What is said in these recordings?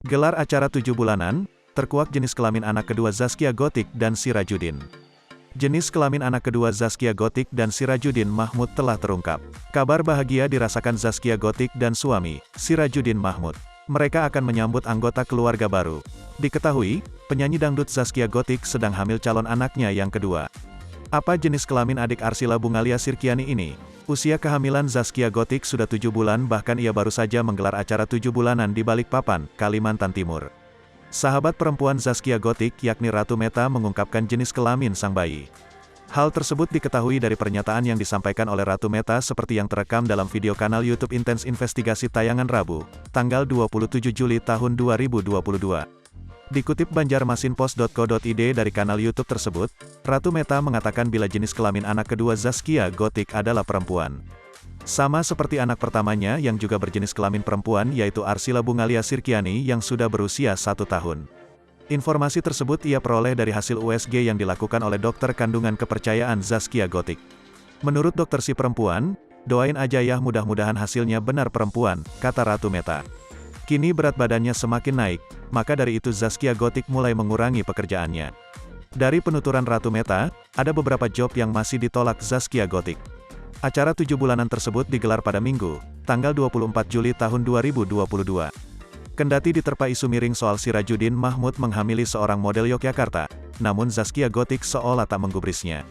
Gelar acara 7 bulanan, terkuak jenis kelamin anak kedua Zaskia Gotik dan Sirajuddin. Jenis kelamin anak kedua Zaskia Gotik dan Sirajuddin Mahmud telah terungkap. Kabar bahagia dirasakan Zaskia Gotik dan suami, Sirajuddin Mahmud. Mereka akan menyambut anggota keluarga baru. Diketahui, penyanyi dangdut Zaskia Gotik sedang hamil calon anaknya yang kedua. Apa jenis kelamin adik Arsila Bungalia Sirkiani ini? Usia kehamilan Zaskia Gotik sudah 7 bulan, bahkan ia baru saja menggelar acara 7 bulanan di Balikpapan, Kalimantan Timur. Sahabat perempuan Zaskia Gotik yakni Ratu Meta mengungkapkan jenis kelamin sang bayi. Hal tersebut diketahui dari pernyataan yang disampaikan oleh Ratu Meta seperti yang terekam dalam video kanal YouTube Intens Investigasi tayangan Rabu, tanggal 27 Juli tahun 2022. Dikutip banjarmasinpost.co.id dari kanal YouTube tersebut, Ratu Meta mengatakan bila jenis kelamin anak kedua Zaskia Gotik adalah perempuan. Sama seperti anak pertamanya yang juga berjenis kelamin perempuan yaitu Arsila Bungalia Sirkiani yang sudah berusia 1 tahun. Informasi tersebut ia peroleh dari hasil USG yang dilakukan oleh dokter kandungan kepercayaan Zaskia Gotik. Menurut dokter si perempuan, doain aja ya mudah-mudahan hasilnya benar perempuan, kata Ratu Meta. Kini berat badannya semakin naik, maka dari itu Zaskia Gotik mulai mengurangi pekerjaannya. Dari penuturan Ratu Meta, ada beberapa job yang masih ditolak Zaskia Gotik. Acara 7 bulanan tersebut digelar pada Minggu, tanggal 24 Juli tahun 2022. Kendati diterpa isu miring soal Sirajuddin Mahmud menghamili seorang model Yogyakarta, namun Zaskia Gotik seolah tak menggubrisnya.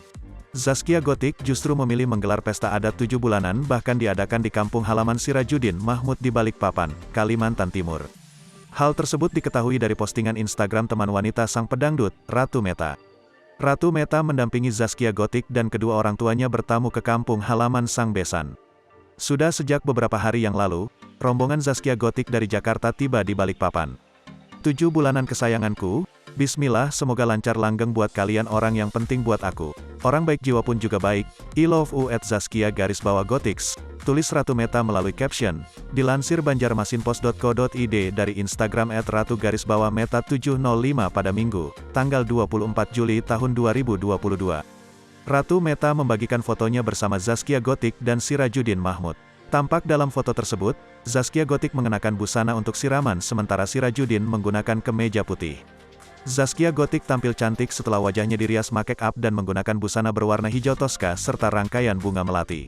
Zaskia Gotik justru memilih menggelar pesta adat 7 bulanan bahkan diadakan di kampung halaman Sirajuddin Mahmud di Balikpapan, Kalimantan Timur. Hal tersebut diketahui dari postingan Instagram teman wanita sang pedangdut, Ratu Meta. Ratu Meta mendampingi Zaskia Gotik dan kedua orang tuanya bertamu ke kampung halaman sang besan. Sudah sejak beberapa hari yang lalu, rombongan Zaskia Gotik dari Jakarta tiba di Balikpapan. 7 bulanan kesayanganku, bismillah semoga lancar langgeng buat kalian orang yang penting buat aku. Orang baik jiwa pun juga baik, I love you at Zaskia_Gotiks, tulis Ratu Meta melalui caption. Dilansir banjarmasinpost.co.id dari Instagram @ratu_meta705 pada Minggu, tanggal 24 Juli tahun 2022. Ratu Meta membagikan fotonya bersama Zaskia Gotik dan Sirajuddin Mahmud. Tampak dalam foto tersebut, Zaskia Gotik mengenakan busana untuk siraman sementara Sirajuddin menggunakan kemeja putih. Zaskia Gotik tampil cantik setelah wajahnya dirias make up dan menggunakan busana berwarna hijau toska serta rangkaian bunga melati.